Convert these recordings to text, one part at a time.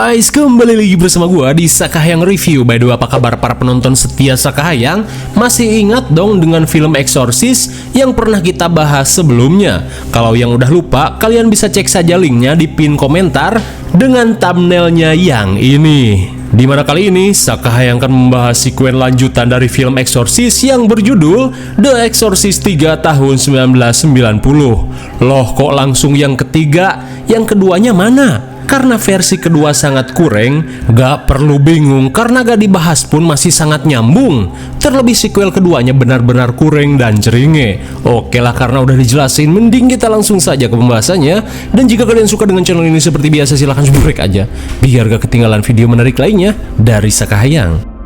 guys, kembali lagi bersama gua di Sakahayang Review. By the way, apa kabar para penonton setia Sakahayang? Masih ingat dong dengan film Exorcist yang pernah kita bahas sebelumnya? Kalau yang udah lupa, kalian bisa cek saja linknya di pin komentar dengan thumbnailnya yang ini. Dimana kali ini Sakahayang akan membahas sequel lanjutan dari film Exorcist yang berjudul The Exorcist 3 tahun 1990. Loh, kok langsung yang ketiga? Yang keduanya mana? Karena versi kedua sangat kurang, gak perlu bingung karena gak dibahas pun masih sangat nyambung. Terlebih sequel keduanya benar-benar kurang dan ceringe. Oke lah, karena udah dijelasin, mending kita langsung saja ke pembahasannya. Dan jika kalian suka dengan channel ini seperti biasa, silahkan subscribe aja biar gak ketinggalan video menarik lainnya dari Sakahayang.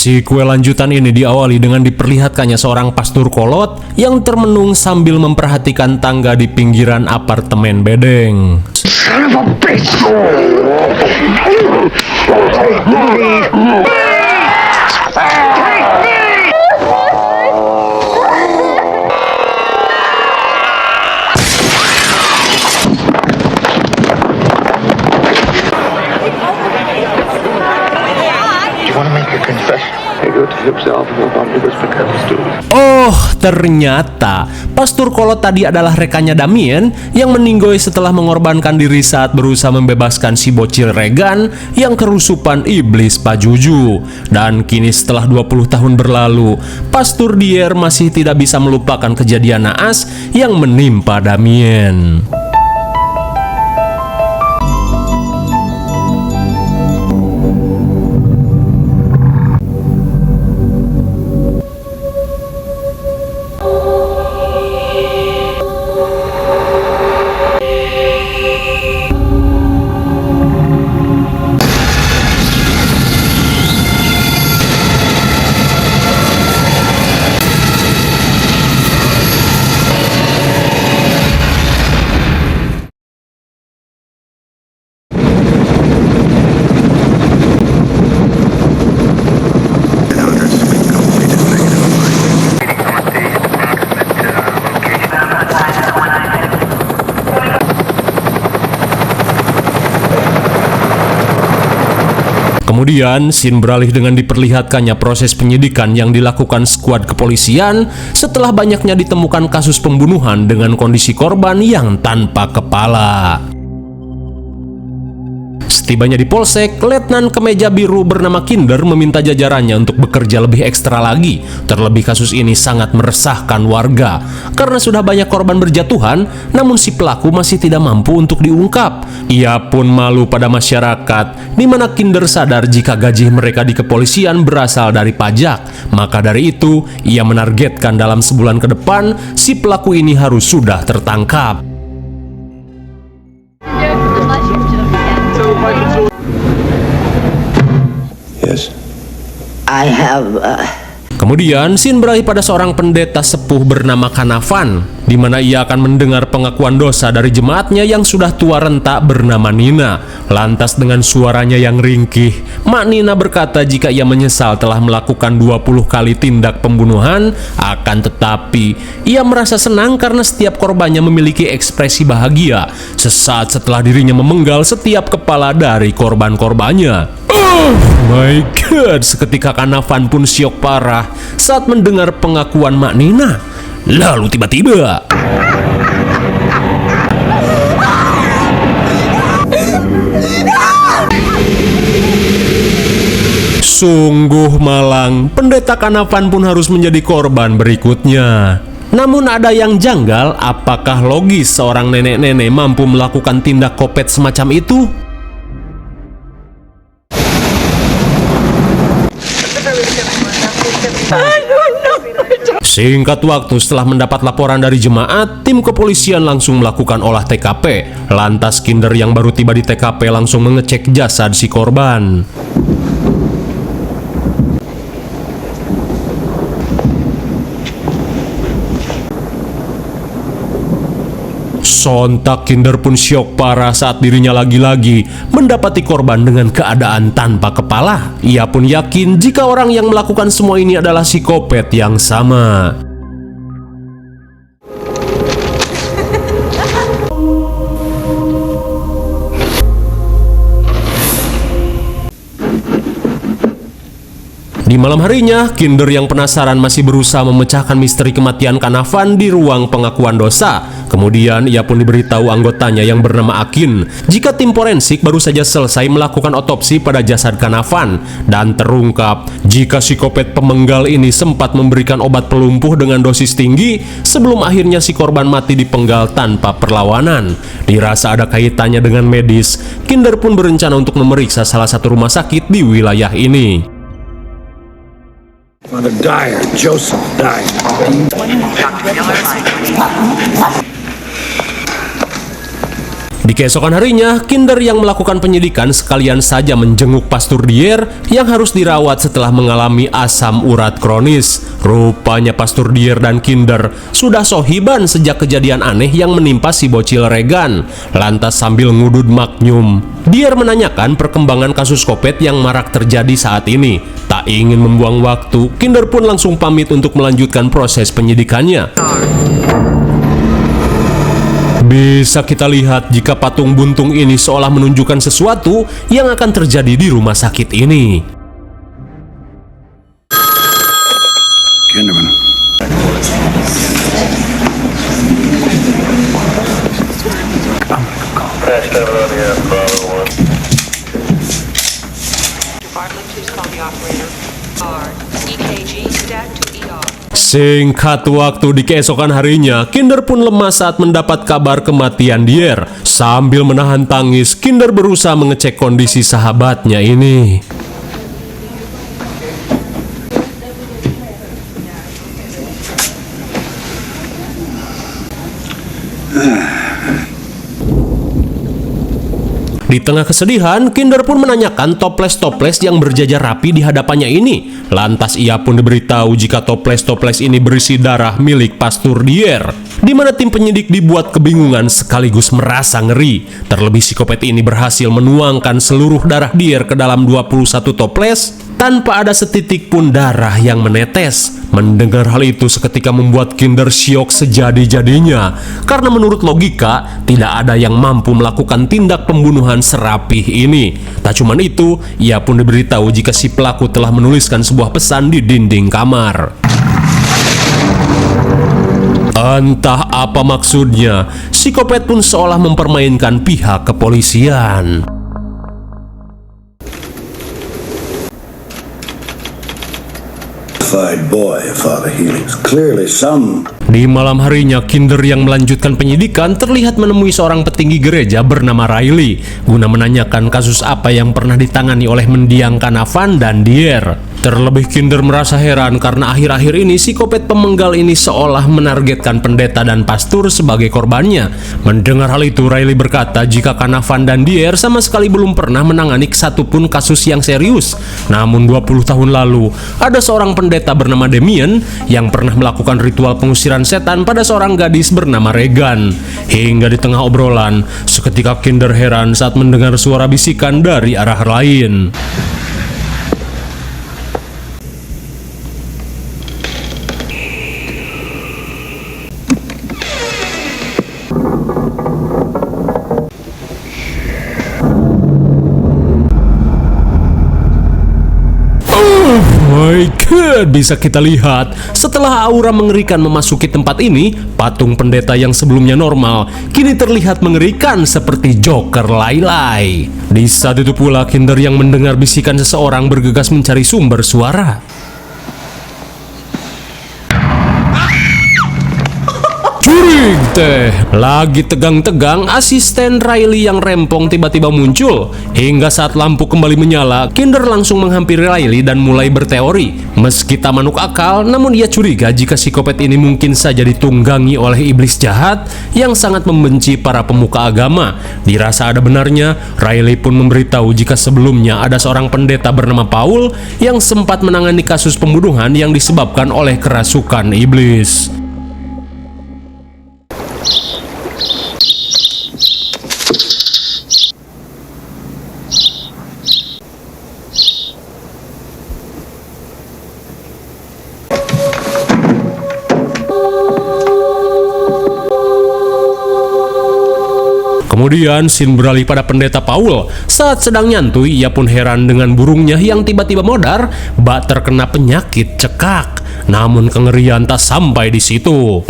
Sequel lanjutan ini diawali dengan diperlihatkannya seorang pastor kolot yang termenung sambil memperhatikan tangga di pinggiran apartemen bedeng. Son of a bitch! Oh, ternyata pastor kolot tadi adalah rekannya Damien yang meninggoy setelah mengorbankan diri saat berusaha membebaskan si bocil Regan yang kerusupan iblis Pajuju. Dan kini setelah 20 tahun berlalu, Pastor Dier masih tidak bisa melupakan kejadian naas yang menimpa Damien. Kemudian, scene beralih dengan diperlihatkannya proses penyidikan yang dilakukan skuad kepolisian setelah banyaknya ditemukan kasus pembunuhan dengan kondisi korban yang tanpa kepala. Setibanya di polsek, Letnan kemeja biru bernama Kinder meminta jajarannya untuk bekerja lebih ekstra lagi. Terlebih kasus ini sangat meresahkan warga karena sudah banyak korban berjatuhan, namun si pelaku masih tidak mampu untuk diungkap. Ia pun malu pada masyarakat, di mana Kinder sadar jika gaji mereka di kepolisian berasal dari pajak. Maka dari itu, ia menargetkan dalam sebulan ke depan si pelaku ini harus sudah tertangkap. Yes. I have Kemudian, scene berakhir pada seorang pendeta sepuh bernama Kanavan, di mana ia akan mendengar pengakuan dosa dari jemaatnya yang sudah tua renta bernama Nina. Lantas dengan suaranya yang ringkih, Mak Nina berkata jika ia menyesal telah melakukan 20 kali tindak pembunuhan, akan tetapi ia merasa senang karena setiap korbannya memiliki ekspresi bahagia sesaat setelah dirinya memenggal setiap kepala dari korban-korbannya. Oh my god, seketika Kanavan pun syok parah saat mendengar pengakuan Mak Nina. Lalu tiba-tiba sungguh malang, pendeta Kanavan pun harus menjadi korban berikutnya. Namun ada yang janggal, apakah logis seorang nenek-nenek mampu melakukan tindak kopet semacam itu? Singkat waktu setelah mendapat laporan dari jemaat, tim kepolisian langsung melakukan olah TKP. Lantas Kinder yang baru tiba di TKP langsung mengecek jasad si korban. Sontak Kinder pun syok parah saat dirinya lagi-lagi mendapati korban dengan keadaan tanpa kepala. Ia pun yakin jika orang yang melakukan semua ini adalah psikopat yang sama. Di malam harinya, Kinder yang penasaran masih berusaha memecahkan misteri kematian Canavan di ruang pengakuan dosa. Kemudian ia pun diberitahu anggotanya yang bernama Akin jika tim forensik baru saja selesai melakukan otopsi pada jasad Canavan, dan terungkap jika psikopat pemenggal ini sempat memberikan obat pelumpuh dengan dosis tinggi sebelum akhirnya si korban mati dipenggal tanpa perlawanan. Dirasa ada kaitannya dengan medis, Kinder pun berencana untuk memeriksa salah satu rumah sakit di wilayah ini. Mother Dyer, Joseph Dyer. Di keesokan harinya, Kinder yang melakukan penyidikan sekalian saja menjenguk Pastor Dier yang harus dirawat setelah mengalami asam urat kronis. Rupanya Pastor Dier dan Kinder sudah sohiban sejak kejadian aneh yang menimpa si bocil Regan. Lantas sambil ngudud maknyum, Dier menanyakan perkembangan kasus kopet yang marak terjadi saat ini. Tak ingin membuang waktu, Kinder pun langsung pamit untuk melanjutkan proses penyidikannya. Bisa kita lihat jika patung buntung ini seolah menunjukkan sesuatu yang akan terjadi di rumah sakit ini. Kinderman. Department, please call the operator. EKG stat to ER. Singkat waktu di keesokan harinya, Kinder pun lemas saat mendapat kabar kematian Dier. Sambil menahan tangis, Kinder berusaha mengecek kondisi sahabatnya ini. Di tengah kesedihan, Kinder pun menanyakan toples-toples yang berjajar rapi di hadapannya ini. Lantas ia pun diberitahu jika toples-toples ini berisi darah milik Pastor Dier, di mana tim penyidik dibuat kebingungan sekaligus merasa ngeri. Terlebih psikopat ini berhasil menuangkan seluruh darah Dier ke dalam 21 toples tanpa ada setitik pun darah yang menetes. Mendengar hal itu seketika membuat Kinder syok sejadi-jadinya, karena menurut logika tidak ada yang mampu melakukan tindak pembunuhan serapih ini. Tak cuman itu, ia pun diberitahu jika si pelaku telah menuliskan sebuah pesan di dinding kamar. Entah apa maksudnya, psikopat pun seolah mempermainkan pihak kepolisian. Boy, Father Helix. Clearly some. Di malam harinya, Kinder yang melanjutkan penyidikan terlihat menemui seorang petinggi gereja bernama Riley guna menanyakan kasus apa yang pernah ditangani oleh mendiang Canavan dan Dier. Terlebih Kinder merasa heran karena akhir-akhir ini psikopat pemenggal ini seolah menargetkan pendeta dan pastor sebagai korbannya. Mendengar hal itu, Riley berkata jika Canavan dan Dier sama sekali belum pernah menangani satupun kasus yang serius. Namun 20 tahun lalu, ada seorang pendeta bernama Damien yang pernah melakukan ritual pengusiran setan pada seorang gadis bernama Regan. Hingga di tengah obrolan, seketika Kinder heran saat mendengar suara bisikan dari arah lain. My God, bisa kita lihat setelah aura mengerikan memasuki tempat ini, patung pendeta yang sebelumnya normal kini terlihat mengerikan seperti Joker Lai-Lai. Di saat itu pula Kinder yang mendengar bisikan seseorang bergegas mencari sumber suara. Curig teh. Lagi tegang-tegang, asisten Riley yang rempong tiba-tiba muncul. Hingga saat lampu kembali menyala, Kinder langsung menghampiri Riley dan mulai berteori. Meski tak manuk akal, namun ia curiga jika psikopat ini mungkin saja ditunggangi oleh iblis jahat yang sangat membenci para pemuka agama. Dirasa ada benarnya, Riley pun memberitahu jika sebelumnya ada seorang pendeta bernama Paul yang sempat menangani kasus pembunuhan yang disebabkan oleh kerasukan iblis. Kemudian scene beralih pada pendeta Paul. Saat sedang nyantui, ia pun heran dengan burungnya yang tiba-tiba modar bak terkena penyakit cekak. Namun kengerian tak sampai di situ.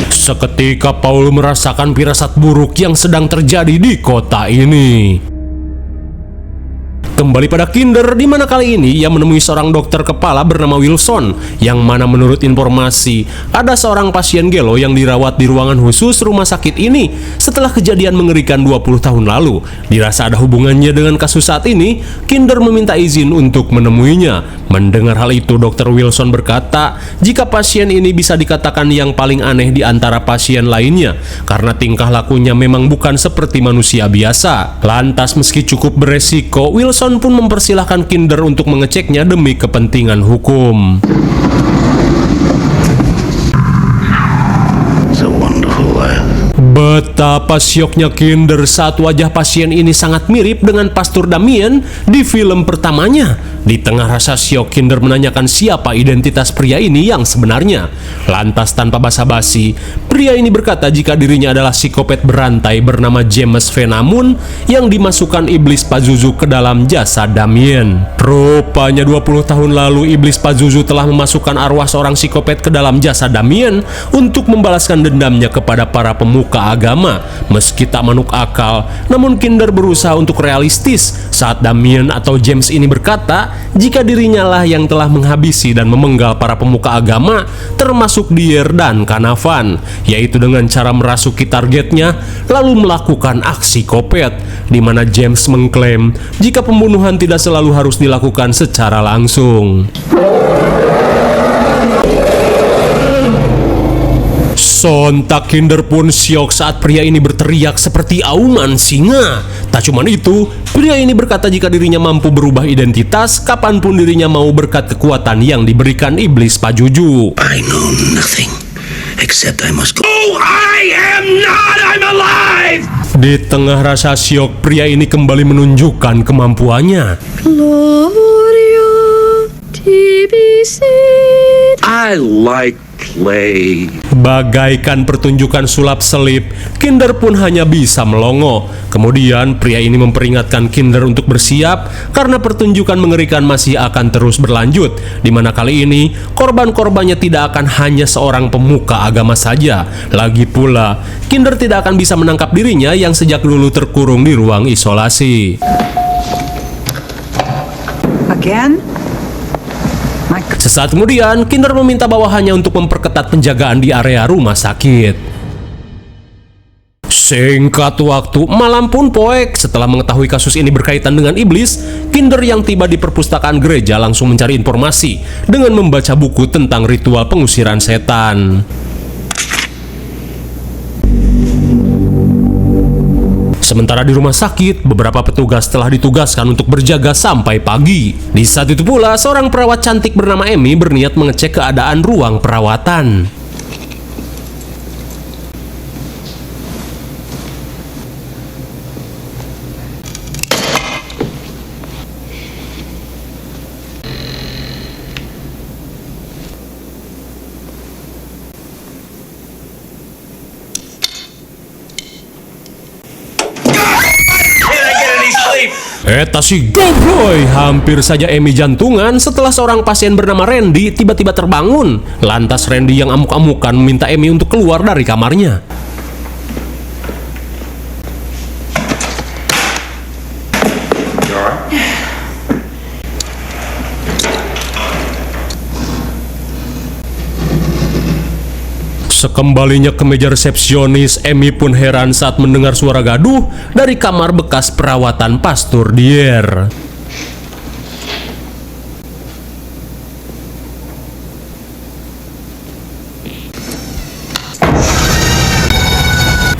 Seketika Paul merasakan firasat buruk yang sedang terjadi di kota ini. Kembali pada Kinder, di mana kali ini ia menemui seorang dokter kepala bernama Wilson, yang mana menurut informasi ada seorang pasien gelo yang dirawat di ruangan khusus rumah sakit ini setelah kejadian mengerikan 20 tahun lalu. Dirasa ada hubungannya dengan kasus saat ini, Kinder meminta izin untuk menemuinya. Mendengar hal itu, dokter Wilson berkata jika pasien ini bisa dikatakan yang paling aneh di antara pasien lainnya karena tingkah lakunya memang bukan seperti manusia biasa. Lantas meski cukup beresiko, Wilson pun mempersilahkan Kinder untuk mengeceknya demi kepentingan hukum. It's a wonderful life. Betapa syoknya Kinder saat wajah pasien ini sangat mirip dengan Pastor Damien di film pertamanya. Di tengah rasa syok, Kinder menanyakan siapa identitas pria ini yang sebenarnya. Lantas tanpa basa-basi, pria ini berkata jika dirinya adalah psikopat berantai bernama James Venamun yang dimasukkan iblis Pazuzu ke dalam jasad Damien. Rupanya 20 tahun lalu iblis Pazuzu telah memasukkan arwah seorang psikopat ke dalam jasad Damien untuk membalaskan dendamnya kepada para pemuka agama. Meski tak manuk akal, namun Kinder berusaha untuk realistis saat Damien atau James ini berkata jika dirinya lah yang telah menghabisi dan memenggal para pemuka agama termasuk Dier dan Canavan, yaitu dengan cara merasuki targetnya lalu melakukan aksi kopet, di mana James mengklaim jika pembunuhan tidak selalu harus dilakukan secara langsung. Sontak Kinder pun syok saat pria ini berteriak seperti auman singa. Tak cuma itu, pria ini berkata jika dirinya mampu berubah identitas kapanpun dirinya mau berkat kekuatan yang diberikan iblis Pazuzu. I know nothing except I must go. Oh, I am not. I'm alive. Di tengah rasa syok, pria ini kembali menunjukkan kemampuannya. Gloria TBC. I like play. Bagaikan pertunjukan sulap selip, Kinder pun hanya bisa melongo. Kemudian pria ini memperingatkan Kinder untuk bersiap karena pertunjukan mengerikan masih akan terus berlanjut, di mana kali ini korban-korbannya tidak akan hanya seorang pemuka agama saja. Lagi pula, Kinder tidak akan bisa menangkap dirinya yang sejak dulu terkurung di ruang isolasi. Again? Sesaat kemudian, Kinder meminta bawahannya untuk memperketat penjagaan di area rumah sakit. Singkat waktu, malam pun poek. Setelah mengetahui kasus ini berkaitan dengan iblis, Kinder yang tiba di perpustakaan gereja langsung mencari informasi dengan membaca buku tentang ritual pengusiran setan. Sementara di rumah sakit, beberapa petugas telah ditugaskan untuk berjaga sampai pagi. Di saat itu pula, seorang perawat cantik bernama Amy berniat mengecek keadaan ruang perawatan. Eta si gobloy, hampir saja Amy jantungan setelah seorang pasien bernama Randy tiba-tiba terbangun. Lantas Randy yang amuk-amukan meminta Amy untuk keluar dari kamarnya. Sekembalinya ke meja resepsionis, Amy pun heran saat mendengar suara gaduh dari kamar bekas perawatan Pastor Dier.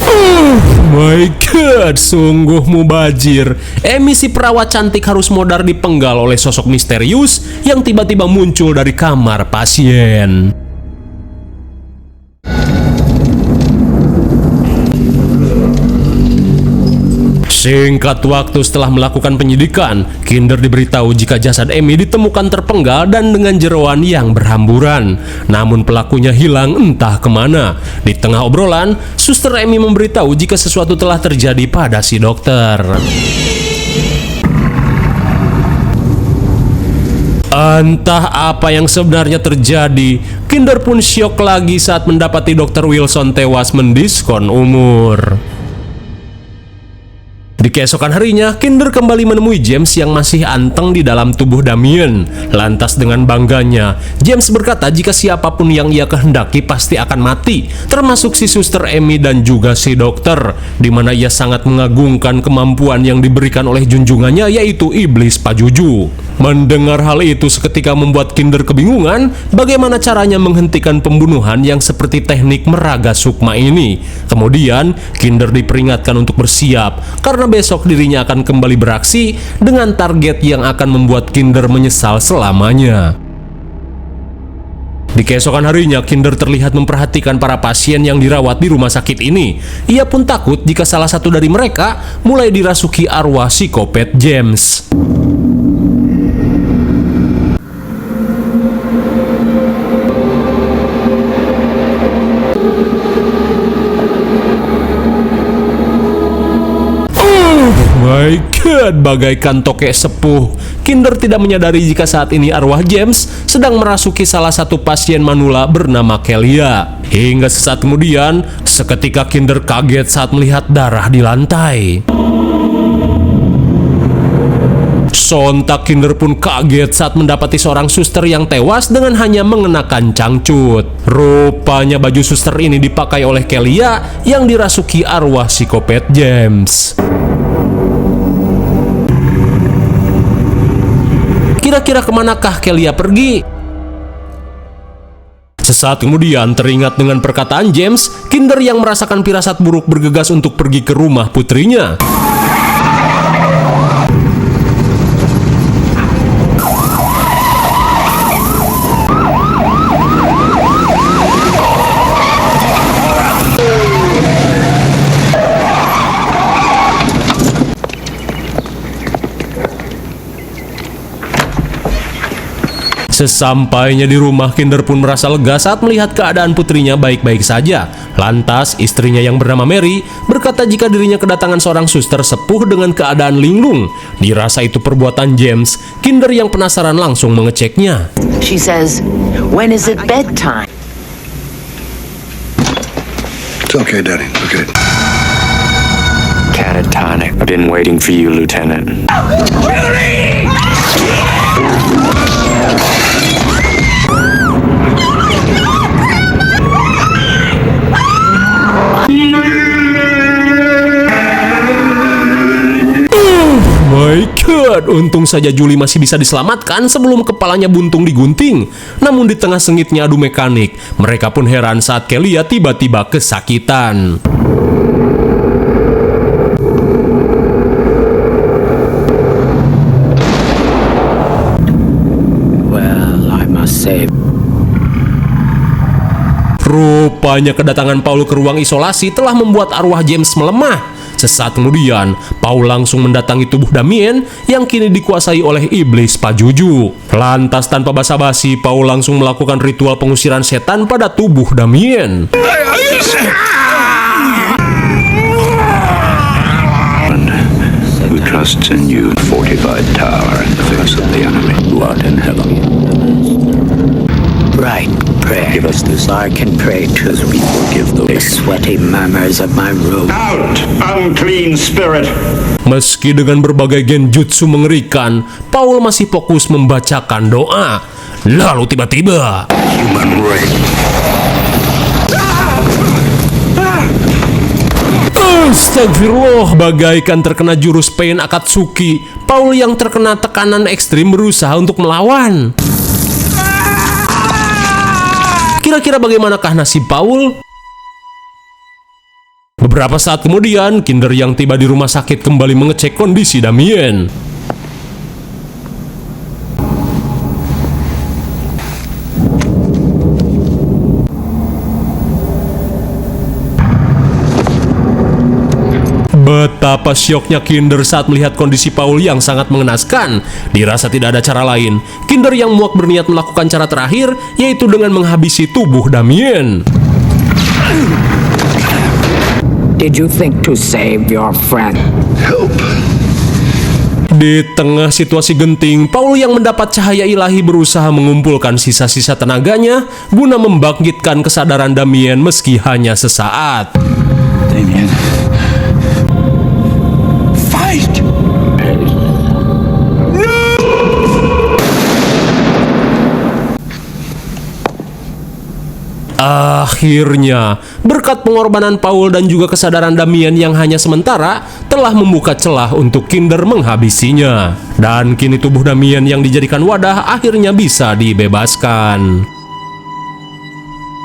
Oh my god, sungguh mubazir. Amy si perawat cantik harus modar dipenggal oleh sosok misterius yang tiba-tiba muncul dari kamar pasien. Singkat waktu setelah melakukan penyidikan, Kinder diberitahu jika jasad Amy ditemukan terpenggal dan dengan jeroan yang berhamburan. Namun pelakunya hilang entah kemana. Di tengah obrolan, suster Amy memberitahu jika sesuatu telah terjadi pada si dokter. Entah apa yang sebenarnya terjadi, Kinder pun syok lagi saat mendapati Dr. Wilson tewas mendiskon umur. Di keesokan harinya, Kinder kembali menemui James yang masih anteng di dalam tubuh Damien. Lantas dengan bangganya, James berkata jika siapapun yang ia kehendaki pasti akan mati, termasuk si suster Amy dan juga si dokter, di mana ia sangat mengagungkan kemampuan yang diberikan oleh junjungannya, yaitu iblis Pajuju. Mendengar hal itu seketika membuat Kinder kebingungan bagaimana caranya menghentikan pembunuhan yang seperti teknik meraga sukma ini. Kemudian Kinder diperingatkan untuk bersiap karena besok dirinya akan kembali beraksi dengan target yang akan membuat Kinder menyesal selamanya. Di keesokan harinya, Kinder terlihat memperhatikan para pasien yang dirawat di rumah sakit ini. Ia pun takut jika salah satu dari mereka mulai dirasuki arwah psikopat James. My God, bagaikan tokek sepuh, Kinder tidak menyadari jika saat ini arwah James sedang merasuki salah satu pasien manula bernama Kelia. Hingga sesaat kemudian, seketika Kinder kaget saat melihat darah di lantai. Sontak Kinder pun kaget saat mendapati seorang suster yang tewas dengan hanya mengenakan cangcut. Rupanya baju suster ini dipakai oleh Kelia yang dirasuki arwah psikopat James. Kira-kira kemanakah Kelia pergi? Sesaat kemudian teringat dengan perkataan James, Kinder yang merasakan firasat buruk bergegas untuk pergi ke rumah putrinya. Sesampainya di rumah, Kinder pun merasa lega saat melihat keadaan putrinya baik-baik saja. Lantas, istrinya yang bernama Mary berkata jika dirinya kedatangan seorang suster sepuh dengan keadaan linglung. Dirasa itu perbuatan James, Kinder yang penasaran langsung mengeceknya. She says, "When is it bedtime?" It's okay, Daddy. Okay. Catatonic. Been waiting for you, Lieutenant. My God, untung saja Julie masih bisa diselamatkan sebelum kepalanya buntung digunting. Namun di tengah sengitnya adu mekanik, mereka pun heran saat Kelia tiba-tiba kesakitan. Well, I must say, Rupanya kedatangan Paul ke ruang isolasi telah membuat arwah James melemah. Sesaat kemudian, Paul langsung mendatangi tubuh Damien yang kini dikuasai oleh iblis Pajuju. Lantas tanpa basa-basi, Paul langsung melakukan ritual pengusiran setan pada tubuh Damien. Who trusts in you? Fortified tower in the face of the enemy. Blood in heaven. right prayer. Give us this. I can pray too. As we forgive The those. sweaty murmurs of my room. Out, unclean spirit! Meski dengan berbagai genjutsu mengerikan, Paul masih fokus membacakan doa. Lalu tiba-tiba, Human race. astagfirullah, bagaikan terkena jurus Pain Akatsuki, Paul yang terkena tekanan ekstrim berusaha untuk melawan. Kira-kira bagaimanakah nasib Paul? Beberapa saat kemudian, Kinder yang tiba di rumah sakit kembali mengecek kondisi Damien. Betapa syoknya Kinder saat melihat kondisi Paul yang sangat mengenaskan. Dirasa tidak ada cara lain, Kinder yang muak berniat melakukan cara terakhir, yaitu dengan menghabisi tubuh Damien. Did you think to save your friend? Di tengah situasi genting, Paul yang mendapat cahaya ilahi berusaha mengumpulkan sisa-sisa tenaganya guna membangkitkan kesadaran Damien meski hanya sesaat. Damien. Fight! Akhirnya, berkat pengorbanan Paul dan juga kesadaran Damien yang hanya sementara, telah membuka celah untuk Kinder menghabisinya. Dan kini tubuh Damien yang dijadikan wadah akhirnya bisa dibebaskan.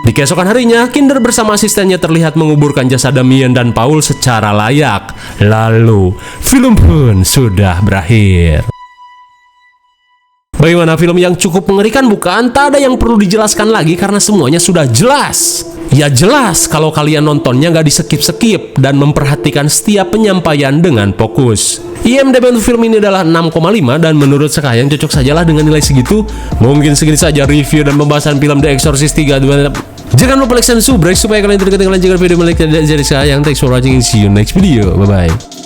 Di keesokan harinya, Kinder bersama asistennya terlihat menguburkan jasad Damien dan Paul secara layak. Lalu, film pun sudah berakhir. Bagaimana film yang cukup mengerikan bukan? Tak ada yang perlu dijelaskan lagi karena semuanya sudah jelas. Ya jelas kalau kalian nontonnya nggak di-skip-skip dan memperhatikan setiap penyampaian dengan fokus. IMDb untuk film ini adalah 6,5 dan menurut Sekayang cocok sajalah dengan nilai segitu. Mungkin segini saja review dan pembahasan film The Exorcist 3. Jangan lupa like dan subscribe supaya kalian tidak ketinggalan jika video menarik dari Sekayang. Thanks for watching and see you next video. Bye-bye.